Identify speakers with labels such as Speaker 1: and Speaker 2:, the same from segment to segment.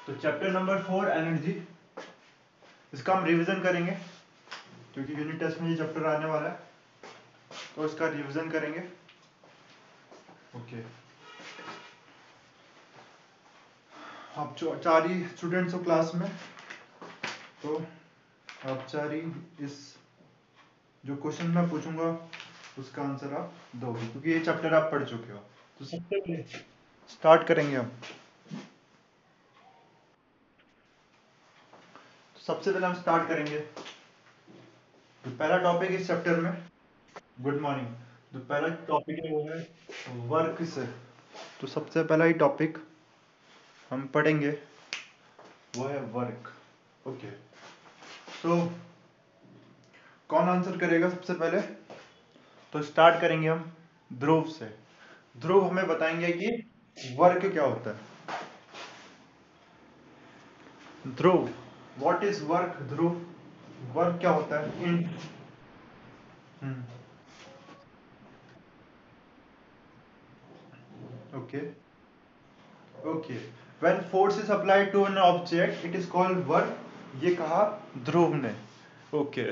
Speaker 1: तो chapter number 4 energy, इसका हम रिवीजन करेंगे क्योंकि यूनिट टेस्ट में ये चैप्टर आने वाला है, तो इसका रिवीजन करेंगे। ओके, आप 4 ही स्टूडेंट्स हो क्लास में, तो आप 4 ही इस जो क्वेश्चन मैं पूछूंगा उसका आंसर आप दोगे, क्योंकि ये चैप्टर आप पढ़ चुके हो। तो सबसे पहले स्टार्ट करेंगे हम। सबसे पहले हम स्टार्ट करेंगे तो पहला टॉपिक इस चैप्टर में, गुड मॉर्निंग, जो पहला टॉपिक है वो है वर्क से। तो सबसे पहला ही टॉपिक हम पढ़ेंगे वो है वर्क। ओके, तो कौन आंसर करेगा सबसे पहले? तो स्टार्ट करेंगे हम ध्रुव से। ध्रुव हमें बताएंगे कि वर्क क्या होता है। Dhruv, what is work? Dhruv, work क्या होता है इन okay okay, when force is applied to an object it is called work, ये कहा ध्रुव ने। ओके,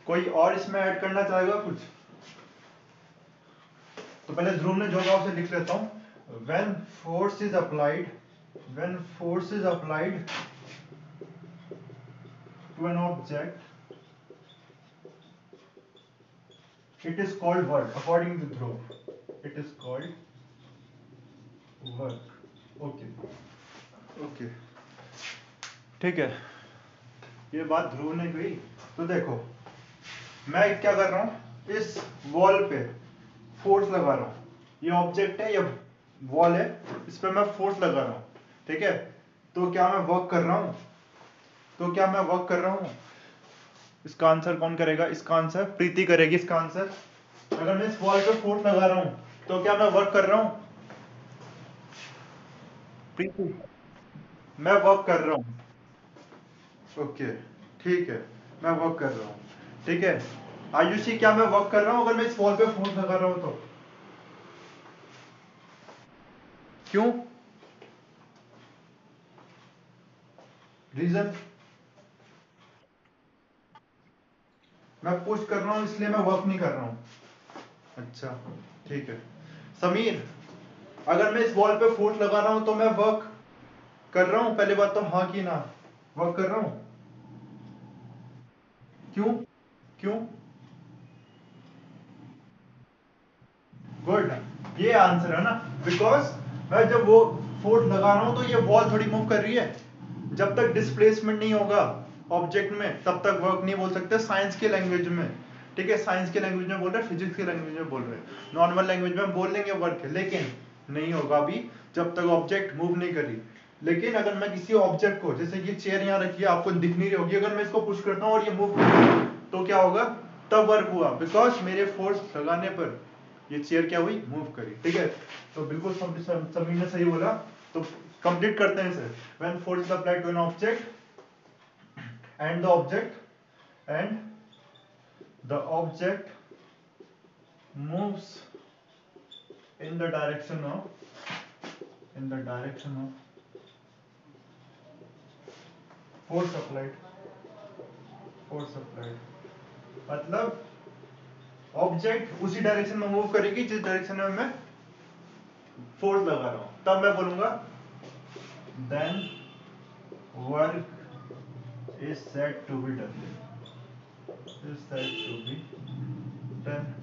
Speaker 1: कोई और इसमें ऐड करना चाहेगा कुछ? तो पहले ध्रुव ने जो कहा उसे लिख लेता हूं। When force is applied, when force is applied to an object it is called work, according to Dhruv it is called work। okay okay, ठीक है, ये बात ध्रुव ने कही। तो देखो, मैं क्या कर रहा हूं, इस वॉल पे फोर्स लगा रहा हूं। ये ऑब्जेक्ट है, ये वॉल है, इस पे मैं फोर्स लगा रहा हूं, ठीक है। तो क्या मैं वर्क कर रहा हूं? तो क्या मैं वर्क कर रहा हूं? इसका आंसर कौन करेगा? इसका आंसर प्रीति करेगी। इसका आंसर, अगर मैं इस वॉल पे फोर्स लगा रहा हूं तो क्या मैं वर्क कर रहा हूं? प्रीति, मैं वर्क कर रहा हूं। ओके, ठीक है, मैं वर्क कर रहा हूं, ठीक है। आयुषी, क्या मैं वर्क कर रहा हूं अगर मैं इस वॉल पे फोर्स लगा रहा हूं तो? क्यों? रीजन? मैं पुश कर रहा हूं इसलिए मैं वर्क नहीं कर रहा हूं। अच्छा, ठीक है। समीर, अगर मैं इस वॉल पे फोर्स लगा रहा हूं तो मैं वर्क कर रहा हूं? पहले बात तो हाँ की ना, वर्क कर रहा हूं। क्यों? क्यों? गुड, ये आंसर है ना, बिकॉज मैं जब वो फोर्स लगा रहा हूं तो ये वॉल थोड़ी मूव कर रही है। जब तक डिस्प्लेसमेंट नहीं होगा ऑब्जेक्ट में तब तक वर्क नहीं बोल सकते साइंस के लैंग्वेज में, ठीक है। साइंस के लैंग्वेज में बोल रहे हैं, फिजिक्स के लैंग्वेज में बोल रहे हैं। नॉर्मल लैंग्वेज में हम बोल लेंगे वर्क है, लेकिन नहीं होगा अभी जब तक ऑब्जेक्ट मूव नहीं करी। लेकिन अगर मैं किसी ऑब्जेक्ट को, जैसे ये चेयर यहाँ रखी है, आपको दिख नहीं रही होगी, अगर मैं इसको पुश करता हूँ और ये मूव करती तो क्या होगा? तब वर्क हुआ, बिकॉज मेरे फोर्स लगाने पर ये चेयर क्या हुई? मूव करी, ठीक है। तो बिल्कुल समीर ने सही बोला। तो कंप्लीट करते हैं इसे। When force is applied to an object and the object moves in the direction of force applied, मतलब ऑब्जेक्ट उसी डायरेक्शन में मूव करेगी जिस डायरेक्शन में मैं फोर्स लगा रहा हूं, तब मैं बोलूंगा then work is said to be done,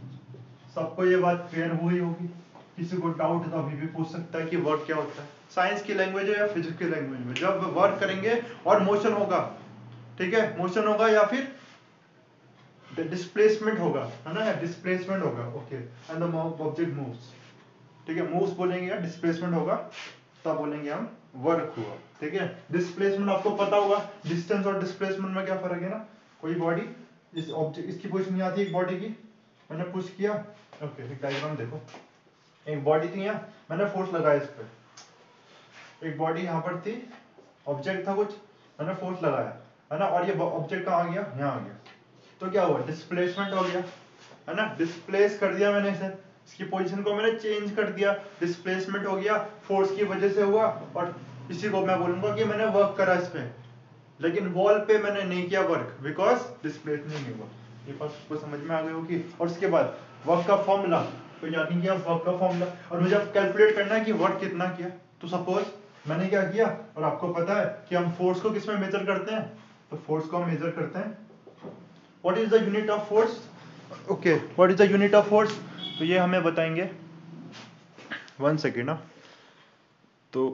Speaker 1: सबको ये बात क्लियर हुई होगी? किसी को डाउट है तो अभी भी पूछ सकता है कि वर्क क्या होता है, साइंस की लैंग्वेज है या फिजिक्स की लैंग्वेज में। जब वर्क करेंगे और मोशन होगा, ठीक है, मोशन होगा या फिर डिस्प्लेसमेंट होगा, है ना, डिस्प्लेसमेंट होगा, okay, and the object moves, ठीक है, मूव्स बोलेंगे या डिस्प्लेसमेंट होगा तब बोलेंगे हम वर्क हुआ, ठीक है। डिस्प्लेसमेंट आपको पता होगा, डिस्टेंस और डिस्प्लेसमेंट में क्या फर्क है ना। कोई बॉडी इस ऑब्जेक्ट, इसकी पोजीशन नहीं आती एक बॉडी की, मैंने पुश किया, ओके, एक डायग्राम देखो, एक बॉडी थी यहाँ, मैंने फोर्स लगाया इस पे, एक बॉडी यहाँ पर थी, ऑब्जेक्ट था कुछ, मैंने फोर्स लगाया, है ना, और ये ऑब्जेक्ट कहाँ आ गया? यहाँ आ गया, तो क्या हुआ? डिस्प्लेसमेंट हो गया, है ना, डिस्प्लेस कर दिया मैंने इसे, इसकी पोजीशन को मैंने चेंज कर दिया, डिस्प्लेसमेंट हो गया, फोर्स की वजह से हुआ, और इसी को मैं बोलूंगा कि मैंने वर्क करा इस पे, लेकिन वॉल पे मैंने नहीं किया वर्क बिकॉज डिस्प्लेसमेंट नहीं हुआ। ये बात आपको समझ में आ गई होगी। और उसके बाद वर्क का फॉर्मूला, तो यानी कि वर्क का फॉर्मूला, और मुझे अब कैलकुलेट करना है कि वर्क कितना किया। तो सपोज मैंने क्या किया, और आपको पता है कि हम फोर्स को किस में मेजर करते हैं, तो फोर्स को हम मेजर करते हैं what is the unit of force. Okay, what is the unit of force, तो ये हमें बताएंगे 1 सेकेंड ना। तो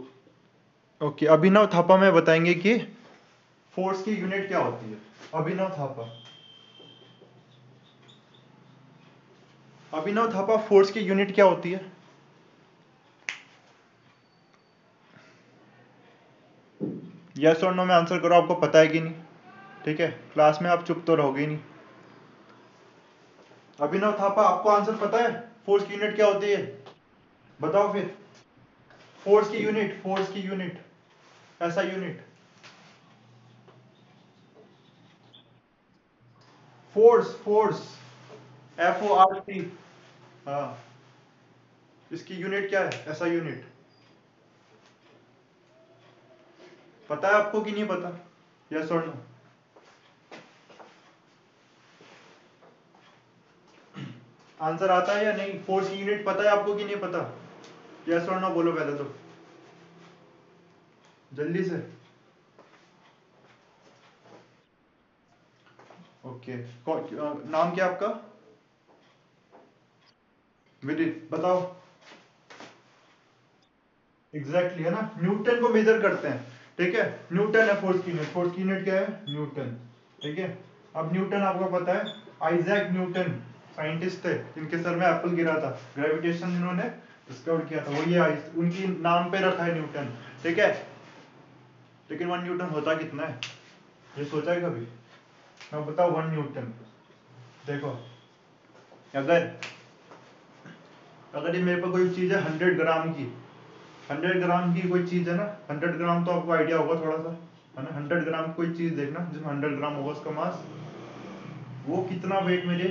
Speaker 1: ओके, अभिनव थापा में बताएंगे कि फोर्स की यूनिट क्या होती है। अभिनव थापा, अभिनव थापा फोर्स की यूनिट क्या होती है। यस और नो में आंसर करो, आपको पता है कि नहीं। ठीक है, क्लास में आप चुप तो रहोगे ही नहीं। अभिनव थापा, आपको आंसर पता है फोर्स की यूनिट क्या होती है, बताओ फिर। फोर्स की यूनिट, फोर्स की यूनिट, ऐसा यूनिट, फोर्स, फोर्स, FORC। हाँ, इसकी यूनिट क्या है, ऐसा यूनिट पता है आपको कि नहीं पता, यस और नो। आंसर आता है या नहीं, फोर्स की यूनिट पता है आपको कि नहीं पता, यस और नो बोलो पहले तो जल्दी से। ओके, नाम क्या आपका, विदित, बताओ। एग्जैक्टली है ना, न्यूटन को मेजर करते हैं। ठीक है, न्यूटन है फोर्स की यूनिट, फोर्स की यूनिट क्या है, न्यूटन। ठीक है, अब न्यूटन आपको पता है, आइजैक न्यूटन साइंटिस्ट थे जिनके सर में एप्पल गिरा था, ग्रेविटेशन इन्होंने डिस्कवर किया था, वो ये उनकी नाम पे रखा है न्यूटन। ठीक है, लेकिन 1 न्यूटन होता कितना है, ये सोचा है कभी। मैं बताओ 1 न्यूटन, देखो अगर अगर ये मेरे पास कोई चीज है 100 ग्राम की, 100 ग्राम की कोई चीज है ना, 100 ग्राम तो आपको आइडिया होगा थोड़ा सा, है ना। 100 ग्राम कोई चीज देखना जिसमें 100 ग्राम होगा उसका मास, वो कितना वेट मेरे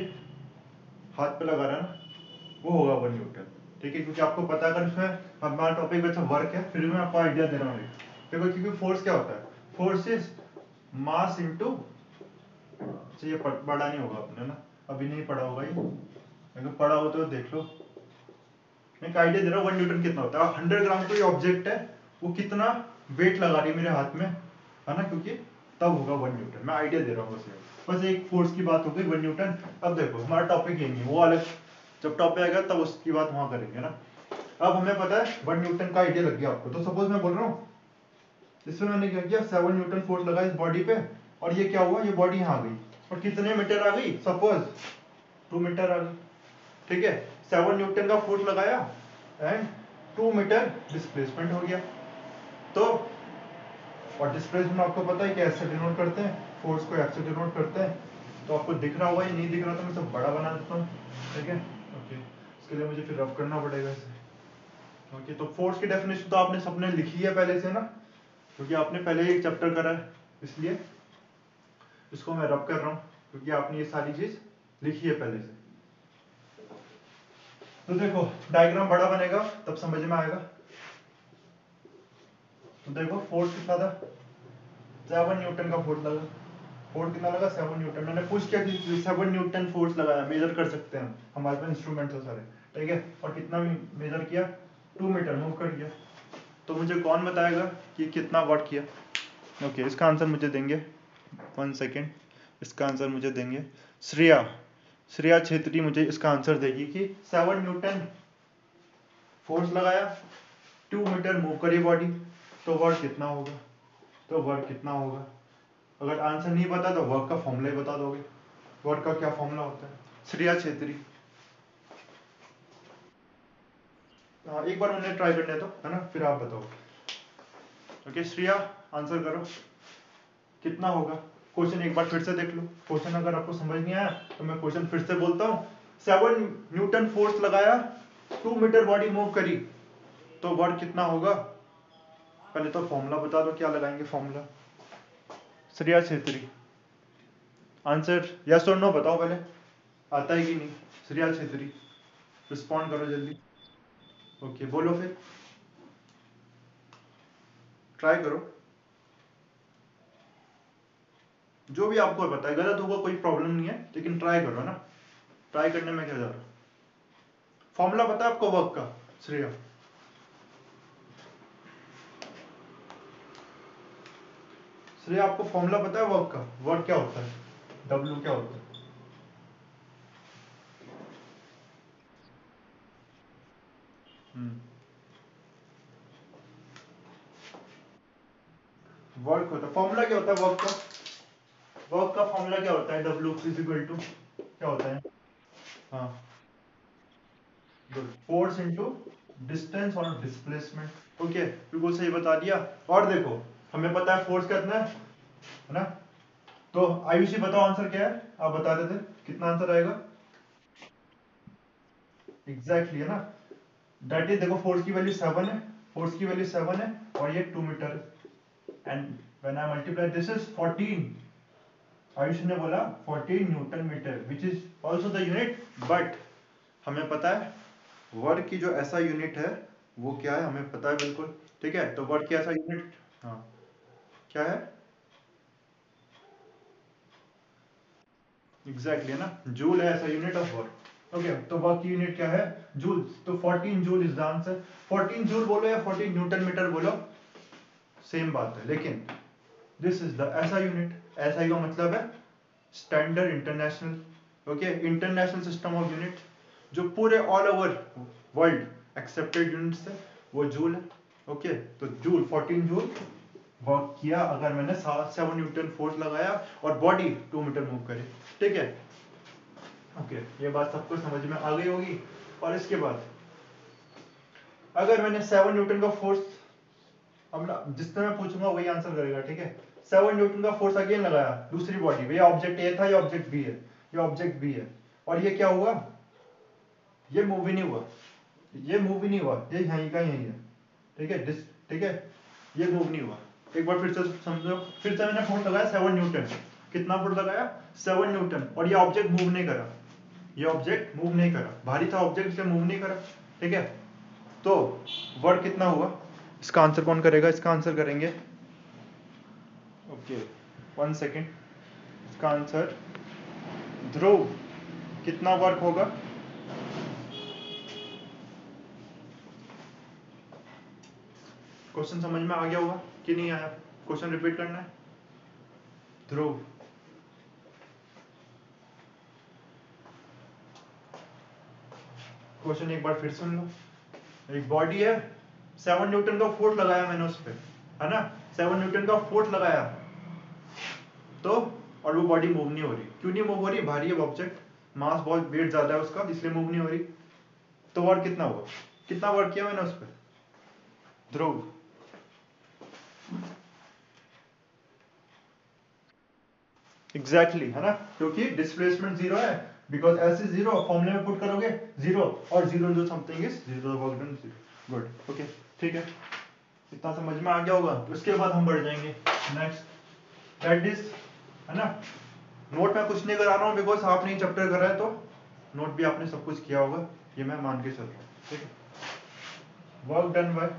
Speaker 1: हाथ पे लगा रहा है ना, वो होगा 1 न्यूटन। ठीक है, क्योंकि आपको पता है, अगर इसमें हमारा टॉपिक वैसे वर्क है, फिर भी मैं आपको आइडिया दे रहा हूँ। देखो, क्योंकि फोर्स क्या होता है, फोर्स इज मास इंटू, ये पढ़ा नहीं होगा आपने ना, अभी नहीं पढ़ा होगा ये, अगर पढ़ा हो तो देख लो। मैं एक आइडिया दे रहा हूँ 1 न्यूटन कितना होता है। 100 ग्राम कोई ऑब्जेक्ट है, वो कितना वेट लगा रही है मेरे हाथ में, है ना, क्योंकि तब होगा 1 न्यूटन। मैं आइडिया दे रहा हूँ बस एक फोर्स की बात हो गई 1 न्यूटन। अब देखो हमारा टॉपिक ये नहीं है, वो अलग, जब टॉपिक आएगा तब उसकी बात वहां करेंगे ना। अब हमें पता है 1 न्यूटन का आइडिया लग गया आपको, तो सपोज मैं बोल रहा हूँ, इसमें मैंने क्या किया, 7 न्यूटन फोर्स लगा इस बॉडी पे, और ये क्या हुआ, ये बॉडी यहाँ आ गई, और कितने मीटर आ गई, सपोज 2 मीटर आ गई। ठीक है, 7 न्यूटन का फोर्स लगाया एंड 2 मीटर डिस्प्लेसमेंट हो गया। तो और डिस्प्लेसमेंट आपको पता है कि ऐसे डिनोट करते हैं, फोर्स को ऐसे डिनोट करते हैं। तो आपको दिख रहा होगा, ये नहीं दिख रहा तो मैं सब बड़ा बना देता हूँ। ठीक है, ओके, इसके लिए मुझे फिर रब करना पड़ेगा इसे। ओके, तो फोर्स की डेफिनेशन तो आपने सबने लिखी है पहले से ना, क्योंकि आपने पहले ही एक चैप्टर करा है, इसलिए इसको मैं रब कर रहा हूँ, क्योंकि आपने ये सारी चीज लिखी है पहले से। तो देखो डायग्राम बड़ा बनेगा तब समझ में आएगा। तो देखो फोर्स कितना था, 7 न्यूटन का फोर्स लगा, फोर्स कितना लगा, 7 न्यूटन। मैंने पूछ किया कि 7 न्यूटन फोर्स लगाया, मेजर कर सकते हैं हम, हमारे पास इंस्ट्रूमेंट है सारे। ठीक है, और कितना मेजर किया, 2 मीटर मूव कर दिया। तो मुझे कौन बताएगा कि कितना वाट किया। ओके, इसका आंसर मुझे देंगे 1 सेकेंड, इसका आंसर मुझे देंगे श्रेया, श्रेया छेत्री मुझे इसका आंसर देगी कि 7 न्यूटन फोर्स लगाया, 2 मीटर मूव करी बॉडी, तो वर्क कितना होगा, तो वर्क कितना होगा। अगर आंसर नहीं पता तो वर्क का फॉर्मूला ही बता दोगे, वर्क का क्या फॉर्मूला होता है, श्रेया छेत्री। हाँ, एक बार उन्हें ट्राई करने दो, है ना, फिर आप बताओ। ओके श्रेया, आंसर करो कितना होगा। क्वेश्चन एक बार फिर से देख लो, क्वेश्चन अगर आपको समझ नहीं आया तो मैं क्वेश्चन फिर से बोलता हूँ। 7 न्यूटन फोर्स लगाया, 2 मीटर बॉडी मूव करी, तो वर्क कितना होगा। पहले तो फॉर्मूला बता दो, क्या लगाएंगे formula. Shreya Chhetri, answer yes और नो बताओ पहले, आता है कि नहीं। श्रेया छेत्री, रिस्पॉन्ड करो जल्दी। ओके बोलो फिर, ट्राई करो, जो भी आपको पता है। गलत होगा कोई प्रॉब्लम नहीं है, लेकिन ट्राई करो ना, ट्राई करने में क्या जा रहा है। फॉर्मूला पता है आपको वर्क का श्रेया? श्रेया आपको फॉर्मूला पता है वर्क का? वर्क क्या होता है, डब्ल्यू क्या होता है? वर्क होता है, फॉर्मूला क्या होता है वर्क का? वर्क का फॉर्मूला क्या होता है? डब्ल्यू इज इक्वल टू क्या होता है? हाँ गुड, फोर्स इनटू डिस्टेंस और डिस्प्लेसमेंट। ओके, बिल्कुल सही बता दिया। और देखो हमें पता है फोर्स कितना है ना? तो आयुषी बताओ आंसर क्या है, आप बता रहे थे कितना आंसर आएगा? एग्जैक्टली है ना, दैट इज, देखो फोर्स की वैल्यू 7 है, फोर्स की वैल्यू 7 है और ये 2 मीटर है। And when I multiply this is 14, Ayush ने बोला 14 newton metre which is also the unit, but हमें पता है वर्क की जो ऐसा यूनिट है वो क्या है, हमें पता है बिल्कुल। ठीक है, तो वर्क की ऐसा यूनिट, हाँ क्या है? एग्जैक्टली है ना, जूल है ऐसा यूनिट ऑफ वर्क। ओके, तो वर्क की यूनिट क्या है? जूल। तो 14 joule is the answer. 14 joule बोलो या 14 न्यूटन मीटर बोलो, सेम बात है। लेकिन दिस इज द ऐसा यूनिट, ऐसा का मतलब है standard international. Okay, international system of unit जो पूरे all over world accepted units है वो जूल है। ओके, तो जूल 14 जूल वर्क किया अगर मैंने 7 न्यूटन फोर्स लगाया और बॉडी 2 मीटर मूव करे। ठीक है, ओके, ये बात सबको समझ में आ गई होगी। और इसके बाद अगर मैंने 7 न्यूटन का फोर्स, अब जिससे मैं पूछूंगा वही आंसर करेगा। ठीक है, 7 न्यूटन का फोर्स अगेन लगाया दूसरी बॉडी पे, ये ऑब्जेक्ट ए था, ये ऑब्जेक्ट बी है, ये ऑब्जेक्ट बी है, और ये क्या हुआ? ये मूव ही नहीं हुआ, ये मूव ही नहीं हुआ, ये यहीं का यहीं है। ठीक है, ठीक है, ये मूव नहीं हुआ। एक बार फिर से समझो, फिर से मैंने फोर्स लगाया 7 न्यूटन, कितना फोर्स लगाया? 7 न्यूटन, और ये ऑब्जेक्ट मूव नहीं करा, ये ऑब्जेक्ट मूव नहीं करा, भारी था ऑब्जेक्ट इसलिए मूव नहीं करा। ठीक है, तो वर्क कितना हुआ? इसका आंसर कौन करेगा? इसका आंसर करेंगे, ओके 1 सेकेंड, इसका आंसर ध्रुव, कितना वर्क होगा? क्वेश्चन समझ में आ गया होगा कि नहीं आया? क्वेश्चन रिपीट करना है। ध्रुव, क्वेश्चन एक बार फिर सुन लो। एक बॉडी है, 7 न्यूटन का फोर्स लगाया मैंने उस पर, है ना, 7 न्यूटन का फोर्स लगाया, तो और वो बॉडी मूव नहीं हो रही। क्यों नहीं मूव हो रही? भारी है ऑब्जेक्ट, मास बहुत, वेट ज्यादा है उसका, इसलिए मूव नहीं हो रही। तो वर्क कितना हुआ? कितना वर्क किया मैंने उस पर? ध्रुव, एग्जैक्टली है ना, क्योंकि डिस्प्लेसमेंट जीरो है, बिकॉज एस इज जीरो, फॉर्मूले में पुट करोगे जीरो, और zero into something is zero, work done zero. Good, okay, ठीक है, इतना समझ में आ गया होगा। उसके बाद हम बढ़ जाएंगे नेक्स्ट, दैट इज, है ना, नोट में कुछ नहीं करा रहा हूँ बिकॉज आपने चैप्टर करा है, तो नोट भी आपने सब कुछ किया होगा, ये मैं मान के चल रहा हूँ। ठीक है, work done by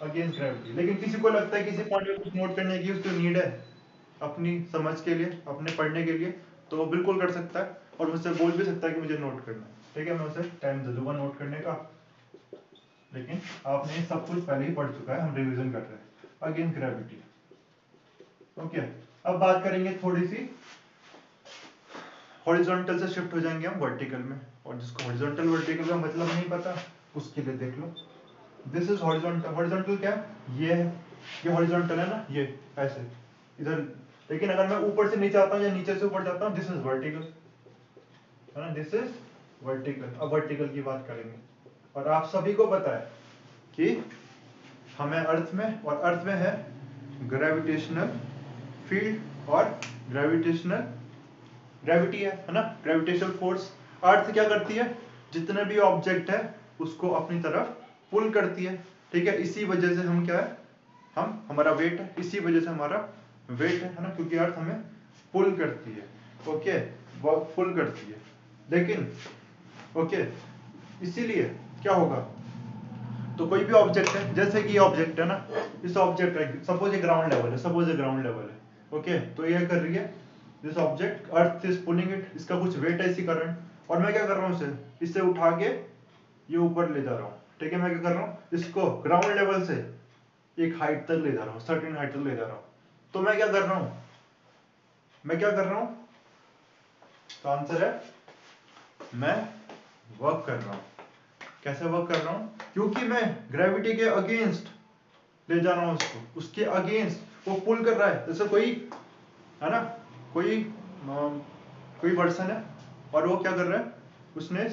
Speaker 1: against gravity. लेकिन किसी को लगता है किसी पॉइंट पे कुछ नोट करने की उसको नीड है अपनी समझ के लिए, अपने पढ़ने के लिए, तो वो बिल्कुल कर सकता है और मुझसे बोल भी सकता है कि मुझे नोट करना है। ठीक है, मैं उसे टाइम दे दूंगा नोट करने का, लेकिन आपने सब कुछ पहले ही पढ़ चुका है, हम रिवीजन कर रहे हैं अगेंस्ट ग्रेविटी। ओके, अब बात करेंगे थोड़ी सी हॉरिजॉन्टल से शिफ्ट हो जाएंगे हम वर्टिकल में, और जिसको हॉरिजॉन्टल वर्टिकल का मतलब नहीं पता उसके लिए देख लो, दिस इज हॉरिजॉन्टल। हॉरिजॉन्टल क्या है? ये है, ये हॉरिजॉन्टल है ना, ये ऐसे इधर। लेकिन अगर मैं ऊपर से नीचे आता हूँ या नीचे से ऊपर जाता हूँ, दिस इज वर्टिकल, है ना, दिस इज वर्टिकल। अब वर्टिकल की बात करेंगे, और आप सभी को पता है कि हमें अर्थ में, और अर्थ में है ग्रेविटेशनल फील्ड और ग्रेविटेशनल, ग्रेविटी है ना, ग्रेविटेशनल फोर्स। अर्थ क्या करती है? जितने भी ऑब्जेक्ट है उसको अपनी तरफ पुल करती है। ठीक है, इसी वजह से हम क्या है, हम, हमारा वेट है, इसी वजह से हमारा वेट है ना, क्योंकि अर्थ हमें पुल करती है। ओके, वो पुल करती है, लेकिन ओके, इसीलिए क्या होगा, तो कोई भी ऑब्जेक्ट है, जैसे कि ये ऑब्जेक्ट है ना, इस ऑब्जेक्ट है, सपोज ये ग्राउंड लेवल है, सपोज ये ग्राउंड लेवल है, ओके, तो ये कर रही है this object, earth is pulling it, इसका कुछ वेट है इसी करंट, और मैं क्या कर रहा हूँ इसे, इससे उठा के ये ऊपर ले जा रहा हूँ, ठीक है। मैं क्या कर रहा हूँ, इसको ग्राउंड लेवल से एक हाइट तक ले जा रहा हूँ, सर्टेन हाइट तक ले जा रहा हूँ। तो मैं क्या कर रहा हूँ, मैं क्या कर रहा हूँ, तो आंसर है मैं वर्क कर रहा हूँ। कैसे वर्क कर रहा हूँ, क्योंकि मैं ग्रेविटी के अगेंस्ट ले जा रहा हूँ उसको, उसके अगेंस्ट वो पुल कर रहा है। जैसे कोई है ना, कोई पर्सन है और वो क्या कर रहा है, उसने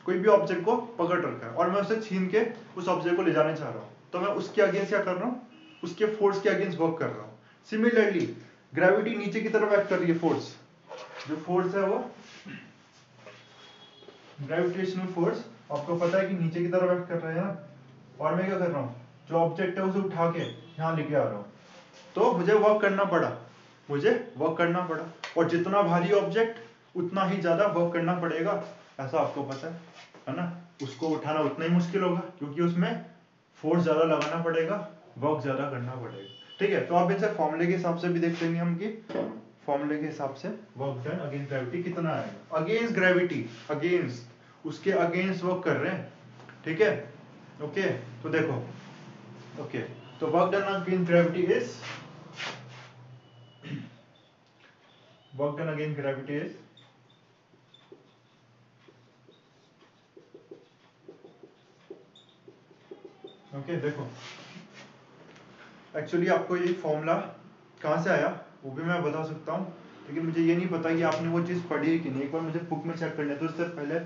Speaker 1: कोई भी ऑब्जेक्ट को पकड़ रखा है और मैं उसे छीन के उस ऑब्जेक्ट को ले जाने चाह रहा हूँ, तो मैं उसके अगेंस्ट क्या कर रहा हूँ, उसके फोर्स के अगेंस्ट वर्क कर रहा हूँ। सिमिलरली ग्रेविटी नीचे की तरफ एक्ट कर रही है, फोर्स, जो फोर्स है वो ग्रेविटेशनल फोर्स, आपको पता है कि नीचे की तरफ एक्ट कर रहा है ना, और मैं क्या कर रहा हूँ, जो ऑब्जेक्ट है उसे उठा के यहाँ लेके आ रहा हूँ, तो मुझे वर्क करना पड़ा, मुझे वर्क करना पड़ा, और जितना भारी ऑब्जेक्ट उतना ही ज्यादा वर्क करना पड़ेगा, ऐसा आपको पता है ना। उसको उठाना उतना ही मुश्किल होगा क्योंकि उसमें फोर्स ज्यादा लगाना पड़ेगा, वर्क ज्यादा करना पड़ेगा, ठीक है। तो आप इनसे फॉर्मूले के हिसाब से भी देख लेंगे हम कि फॉर्मूले के हिसाब से वर्क डन अगेंस्ट ग्रेविटी कितना आएगा। अगेंस्ट ग्रेविटी, अगेंस्ट, उसके अगेंस्ट वर्क कर रहे हैं, ठीक है, ओके। तो देखो, ओके, तो work done against gravity is, work done against gravity is, okay. देखो एक्चुअली आपको ये फॉर्मूला कहाँ से आया वो भी मैं बता सकता हूँ, लेकिन मुझे ये नहीं पता कि आपने वो चीज़ पढ़ी है कि नहीं। एक बार मुझे बुक में चेक करना है, तो इससे पहले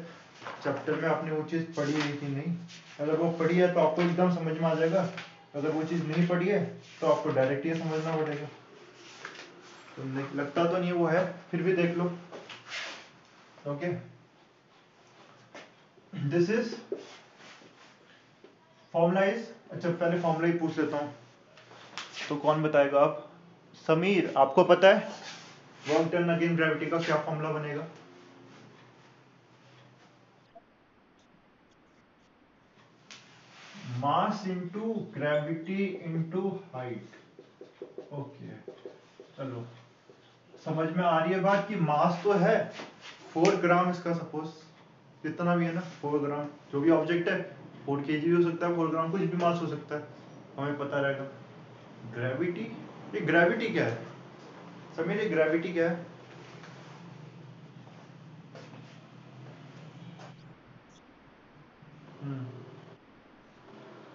Speaker 1: चैप्टर में आपने वो चीज़ पढ़ी है कि नहीं। अगर वो पढ़ी है तो आपको एकदम समझ में आ जाएगा, अगर वो चीज़ नहीं पढ़ी है तो आपको डायरेक्ट ये समझना पड़ेगा। तो लगता तो नहीं वो है, फिर भी देख लो, okay. This is formula is, अच्छा पहले फॉर्मूला ही पूछ लेता हूँ, तो कौन बताएगा आप, समीर आपको पता है वर्क डन अगेंस्ट ग्रेविटी का क्या फॉर्मूला बनेगा? Mass into gravity into height, okay. चलो समझ में आ रही है बात कि मास तो है 4 ग्राम इसका, सपोज कितना भी है ना 4 ग्राम, जो भी ऑब्जेक्ट है 4 केजी भी हो सकता है, 4 ग्राम कुछ भी मास हो सकता है, हमें पता रहेगा। ग्रेविटी, ये ग्रेविटी क्या है समीर, ये ग्रेविटी क्या है?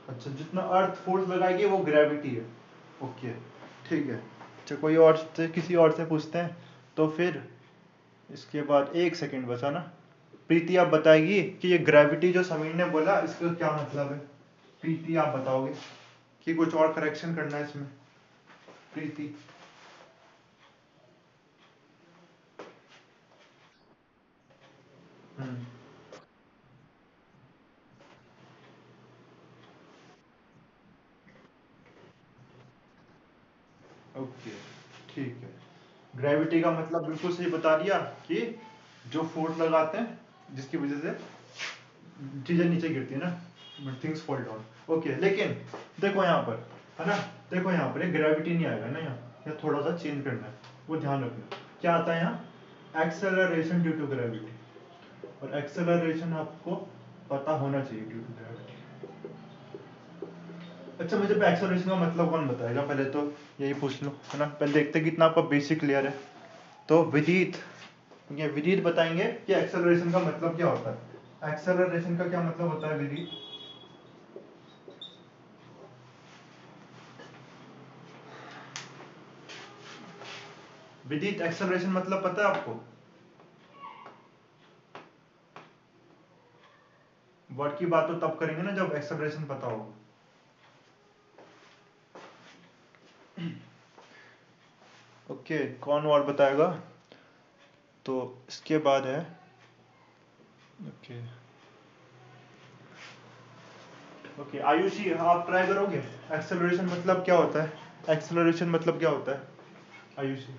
Speaker 1: अच्छा, जितना अर्थ फोर्स लगाएगी वो ग्रेविटी है, ओके, ठीक है। अच्छा कोई और से, किसी और से पूछते हैं, तो फिर इसके बाद 1 सेकंड बचा ना, प्रीति आप बताएगी कि ये ग्रेविटी जो समीर ने बोला इसका क्या मतलब है। प्रीति आप बताओगे कि कुछ और करेक्शन करना है इसमें, प्रीति? हम्म, ओके, ठीक है। ग्रेविटी का मतलब बिल्कुल सही बता दिया कि जो फोर्स लगाते हैं जिसकी वजह से चीजें नीचे गिरती है ना, थिंग्स फॉल डाउन, ओके। लेकिन देखो यहाँ पर, है ना, देखो यहाँ पर ग्रेविटी नहीं आएगा ना, यहाँ थोड़ा सा चेंज करना है, वो ध्यान रखना। क्या आता है यहाँ, एक्सेलरेशन ड्यू टू ग्रेविटी, और एक्सेलरेशन आपको पता होना चाहिए ड्यू टू ग्रेविटी। अच्छा मुझे एक्सेलरेशन का मतलब कौन बताएगा, पहले तो यही पूछ लो, है ना, पहले देखते हैं कितना आपका बेसिक क्लियर है। तो विदित, ये विदित बताएंगे कि एक्सेलरेशन का मतलब क्या होता है, एक्सेलरेशन का क्या मतलब होता है विदित? विदित एक्सेलरेशन मतलब पता है आपको? वर्ड की बात तो तब करेंगे ना जब एक्सेलरेशन पता हो। ओके, कौन और बताएगा? तो इसके बाद है, ओके ओके, आयुषी आप ट्राई करोगे, एक्सेलरेशन मतलब क्या होता है, एक्सेलरेशन मतलब क्या होता है आयुषी?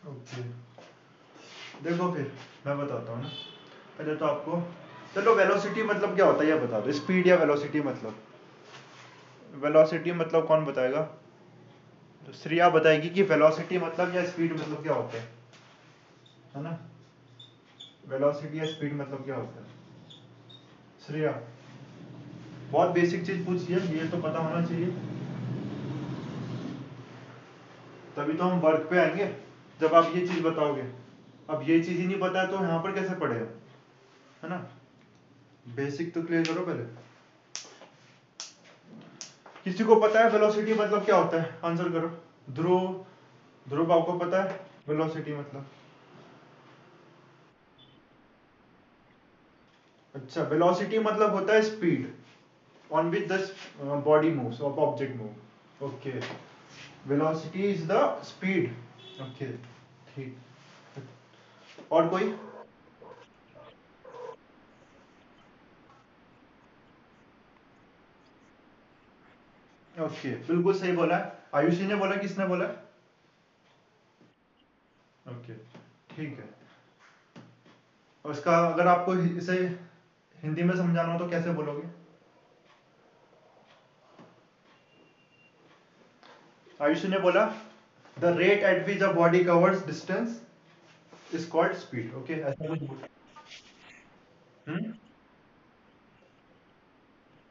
Speaker 1: ओके, देखो फिर मैं बताता हूँ ना, पहले तो आपको, चलो वेलोसिटी मतलब क्या होता है ये बता दो, स्पीड या वेलोसिटी मतलब, वेलोसिटी मतलब कौन बताएगा? तो श्रेया बताएगी कि वेलोसिटी मतलब या स्पीड मतलब क्या होता है ना? वेलोसिटी या स्पीड मतलब क्या होता है? श्रेया, बहुत बेसिक चीज पूछी है, ये तो पता होना चाहिए, तभी तो हम वर्क पे आएंगे जब आप ये चीज बताओगे। अब ये चीज ही नहीं पता है तो यहाँ पर कैसे पढ़ेगा, है ना? बेसिक तो क्लियर करो पहले। किसी को पता है वेलोसिटी मतलब क्या होता है? आंसर करो। ध्रुव, ध्रुव आपको पता है वेलोसिटी मतलब? अच्छा, वेलोसिटी मतलब होता है speed on which the body moves और object move. Okay, velocity is the speed. Okay, ठीक। और कोई? ओके, बिल्कुल सही बोला है। आयुषी ने बोला, किसने बोला? ओके, ठीक है। और इसका अगर आपको इसे हिंदी में समझाना हो तो कैसे बोलोगे? आयुषी ने बोला the rate at which a body covers distance is called speed. Okay, ऐसा कुछ बोल। हम्म,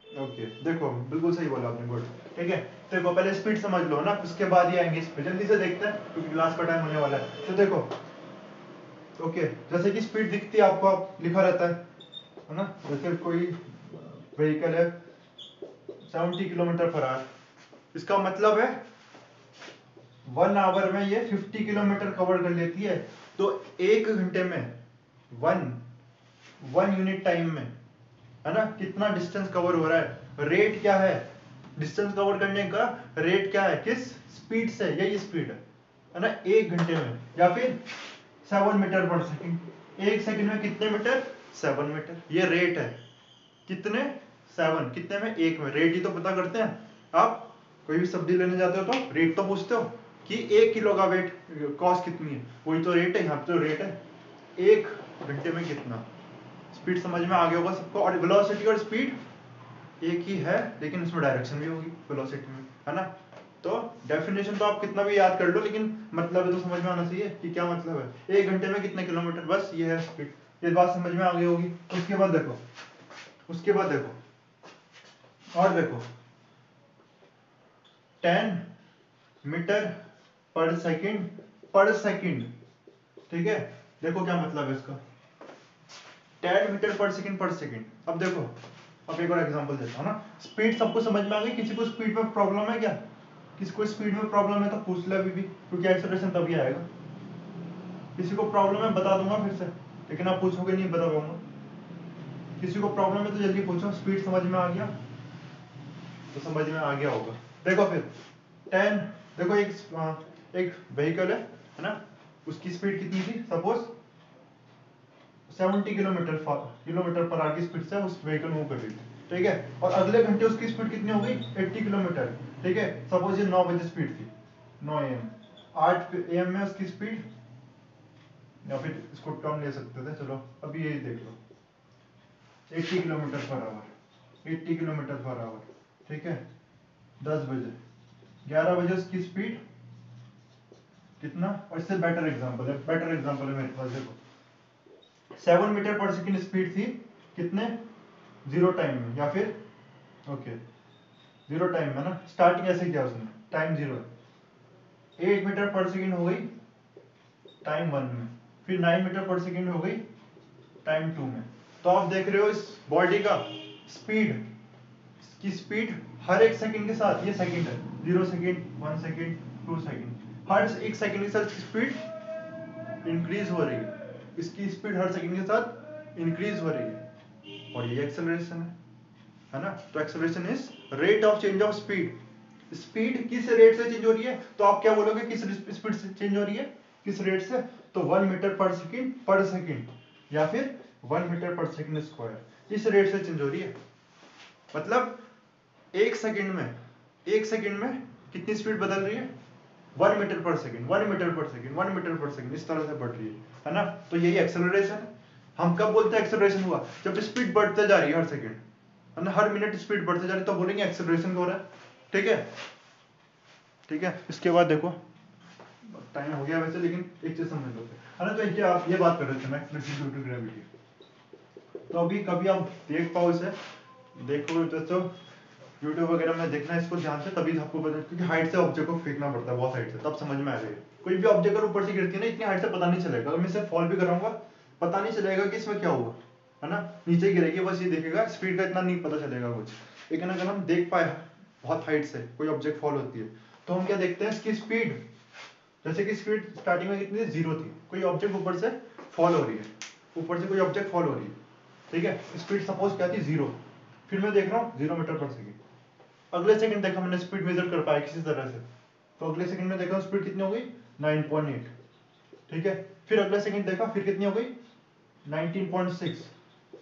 Speaker 1: ओके, देखो बिल्कुल सही बोला आपने, गुड। ठीक है, देखो पहले स्पीड समझ लो ना, उसके बाद ही आएंगे इस पे। जल्दी से देखते हैं क्योंकि क्लास का टाइम होने वाला है। तो देखो, ओके, जैसे कि स्पीड दिखती है आपको, आप लिखा रहता है ना? जैसे कोई व्हीकल है 70 किलोमीटर पर आवर, इसका मतलब है 1 आवर में ये 50 किलोमीटर कवर कर लेती है। तो 1 घंटे में, वन वन यूनिट टाइम में, है ना, कितना डिस्टेंस कवर हो रहा है? रेट क्या है डिस्टेंस कवर करने का? रेट क्या है, किस स्पीड से? यही स्पीड है ना, 1 घंटे में। या फिर 7 मीटर पर सेकंड, 1 सेकंड में कितने मीटर? 7 मीटर, ये रेट है। कितने? 7, कितने में? 1 में। रेट ही तो पता करते हैं। आप कोई भी सब्जी लेने जाते हो तो रेट तो पूछते हो कि 1 किलो का वेट कॉस्ट कितनी है, वही तो रेट है। यहाँ पे तो रेट है 1 घंटे में कितना। स्पीड समझ में आ गया होगा सबको। और वेलोसिटी और स्पीड एक ही है, लेकिन उसमें डायरेक्शन भी होगी वेलोसिटी में, है ना? तो डेफिनेशन तो आप कितना भी याद कर लो, लेकिन मतलब तो समझ में आना चाहिए कि क्या मतलब है। 1 घंटे में कितने किलोमीटर, बस ये है स्पीड। ये बात समझ में आ गई होगी। उसके बाद देखो, उसके बाद देखो, और देखो, 10 मीटर पर सेकंड, पर सेकंड। ठीक है, देखो क्या मतलब है इसका। 10 मीटर पर सेकंड, पर सेकंड। अब देखो, अब एक और एग्जांपल देता हूँ ना। स्पीड सबको समझ में आ गई? किसी को स्पीड में प्रॉब्लम है क्या? किसी को स्पीड में प्रॉब्लम है तो पूछ ले अभी भी, क्योंकि एक्सेलरेशन तभी आएगा। किसी को प्रॉब्लम है बता दूंगा फिर से, लेकिन आप पूछोगे नहीं, बता पाऊंगा। किसी को प्रॉब्लम है तो जल्दी पूछो। स्पीड समझ में आ गया तो समझ में आ गया होगा। देखो फिर 10, देखो एक व्हीकल है ना? उसकी स्पीड कितनी थी? सपोज 70 किलोमीटर पर आवर की स्पीड से उस व्हीकल मूव कर रही थी। ठीक है, और अगले घंटे उसकी स्पीड कितनी हो गई? 80 किलोमीटर। ठीक है, सपोज ये 9 बजे स्पीड थी, 9 AM। 8 AM में उसकी स्पीड, या फिर इसको टर्म ले सकते थे, चलो अभी यही देख लो, 80 kilometre per hour, 80 kilometre per hour. ठीक है, 10 बजे, 11 बजे उसकी स्पीड कितना? और इससे बेटर एग्जांपल है, बेटर एग्जांपल है मेरे पास। देखो 7 मीटर पर सेकंड स्पीड थी, कितने? जीरो टाइम में, या फिर ओके जीरो टाइम में ना, स्टार्टिंग ऐसे किया उसने, टाइम जीरो है। 8 मीटर पर सेकंड हो गई टाइम 1 में, फिर 9 मीटर पर सेकंड हो गई टाइम 2 में। तो आप देख रहे हो इस बॉडी का स्पीड, की स्पीड हर एक सेकंड के साथ, ये सेकंड है, 0 सेकंड, 1 सेकंड, 2 सेकंड, हर एक सेकंड के साथ स्पीड इंक्रीज हो रही है। इसकी स्पीड हर सेकंड के साथ इंक्रीज हो रही है, और ये एक्सेलरेशन है ना? तो acceleration is rate of change of speed. Speed किस रेट से चेंज हो रही है? तो आप क्या बोलोगे, किस स्पीड से चेंज हो रही है, किस रेट से? तो 1 मीटर पर सेकंड, या फिर 1 मीटर पर सेकंड स्क्वायर, इस रेट से चेंज हो रही है। मतलब 1 सेकंड में, 1 सेकंड में कितनी स्पीड बदल रही है? 1 मीटर पर सेकंड 1 मीटर पर सेकंड 1 मीटर पर सेकंड इस तरह से बढ़ रही है ना। तो यही एक्सेलरेशन है। हम कब बोलते हैं एक्सेलरेशन हुआ, जब स्पीड बढ़ते जा रही है हर सेकंड, है ना, हर मिनट स्पीड बढ़ते जा रही है, तो बोलेंगे एक्सेलरेशन हो रहा है। ठीक है, ठीक है। इसके बाद देखो टाइम हो गया वैसे, लेकिन एक चीज समझ लो, है ना। तो आप ये बात कर रहे थे मैं एक्सेलरेशन ड्यू टू ग्रेविटी। तो अभी कभी आप देख पाओ इसे, देखो दोस्तों यूट्यूब वगैरह में देखना इसको ध्यान से, तभी आपको पता, क्योंकि हाइट से ऑब्जेक्ट को फेंकना पड़ता है बहुत हाइट से, तब समझ में आ जाएगा। कोई भी ऑब्जेक्ट अगर ऊपर से गिरती है ना, इतनी हाइट से पता नहीं चलेगा। अगर मैं इसे फॉल भी कराऊंगा पता नहीं चलेगा कि इसमें क्या हुआ, है ना। नीचे गिरेगी बस ये देखेगा, स्पीड का इतना नहीं पता चलेगा कुछ। लेकिन अगर हम देख पाए बहुत हाइट से कोई ऑब्जेक्ट फॉल होती है, तो हम क्या देखते हैं, इसकी स्पीड, जैसे कि स्पीड स्टार्टिंग में कितनी थी, 0 थी। कोई ऑब्जेक्ट ऊपर से फॉल हो रही है, ऊपर से कोई ऑब्जेक्ट फॉल हो रही है, ठीक है। स्पीड सपोज क्या थी, 0। फिर मैं देख रहा हूँ 0 मीटर पर सेकंड। अगले सेकंड देखा मैंने स्पीड मेजर कर पाया किसी तरह से, तो अगले सेकंड में देखा स्पीड कितनी हो गई, 9.8, ठीक है। फिर अगले सेकंड देखा फिर कितनी हो गई, 19.6।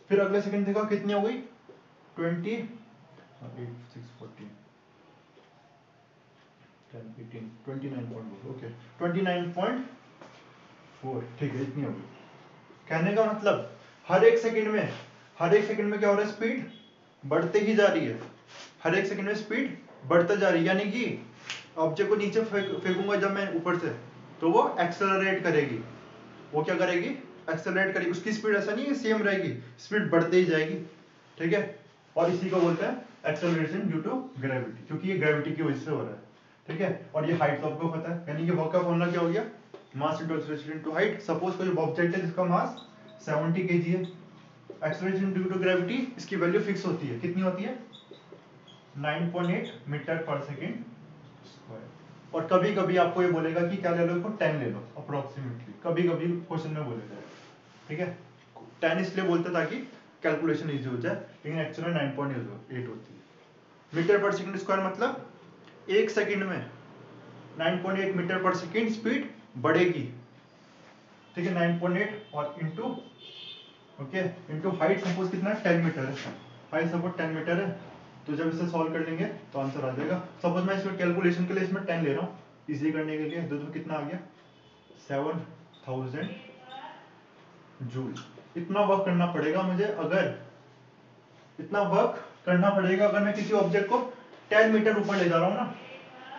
Speaker 1: फिर अगले सेकंड देखा कितनी हो गई, 20, 8, 6, 14, 10, 18, 29.4, ओके 29.4, ठीक है, इतनी हो गई। कहने का मतलब हर एक सेकंड में क्या हो रहा है, स्पीड बढ़ते ही जा रही है। हर एक सेकंड में स्पीड बढ़ते जा रही है, यानी कि ऑब्जेक्ट को नीचे फेंकूंगा जब मैं ऊपर से, तो वो एक्सेलरेट करेगी। वो क्या करेगी, एक्सेलरेट करेगी। उसकी स्पीड ऐसा नहीं है सेम रहेगी, स्पीड बढ़ते ही जाएगी, ठीक है। और इसी को बोलते हैं एक्सेलरेशन ड्यू टू ग्रेविटी, क्योंकि ये ग्रेविटी की वजह से हो रहा है, ठीक है। और ये हाइट तो आपको पता है, यानी कि वर्क का फॉर्मूला क्या हो गया, mass into acceleration into height. Suppose कोई ऑब्जेक्ट है जिसका मास 70 kg है, एक्सेलरेशन ड्यू टू ग्रेविटी इसकी वैल्यू फिक्स होती है, कितनी होती है, 9.8 मीटर पर सेकंड स्क्वायर। और कभी कभी आपको ये बोलेगा कि क्या ले लो, इसको 10 ले लो अप्रोक्सीमेटली, कभी कभी क्वेश्चन में बोलेगा, ठीक है। 10 इसलिए बोलते ताकि कैलकुलेशन इजी हो जाए, लेकिन एक्चुअली 9.8 होती है। मीटर पर सेकंड स्क्वायर मतलब एक सेकंड में 9.8 मीटर पर सेकंड स्पीड बढ़ेगी, ठीक है। 9.8 और into, okay, into height suppose कितना है, 10 मीटर है, हाइट सपोज 10 मीटर है। तो जब इसे सॉल्व कर लेंगे तो आंसर आ जाएगा। सपोज मैं इसमें कैलकुलेशन के लिए इसमें 10 ले रहा हूँ इजी करने के लिए, तो कितना आ गया, 7000 जूल। इतना वर्क करना पड़ेगा मुझे, अगर मैं किसी ऑब्जेक्ट को 10 मीटर ऊपर ले जा रहा हूँ ना,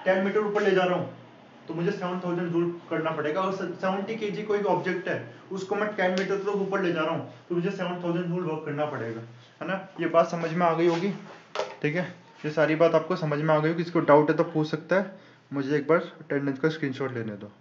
Speaker 1: 10 मीटर ऊपर ले जा रहा हूँ, तो मुझे 7000 जूल करना पड़ेगा। और 70 kg कोई ऑब्जेक्ट है, उसको मैं 10 मीटर तक ऊपर ले जा रहा हूँ, तो मुझे 7000 जूल वर्क करना पड़ेगा, है ना। ये बात समझ में आ गई होगी, ठीक है। ये सारी बात आपको समझ में आ गई होगी। किसी को डाउट है तो पूछ सकता है। मुझे एक बार अटेंडेंस का स्क्रीनशॉट लेने दो।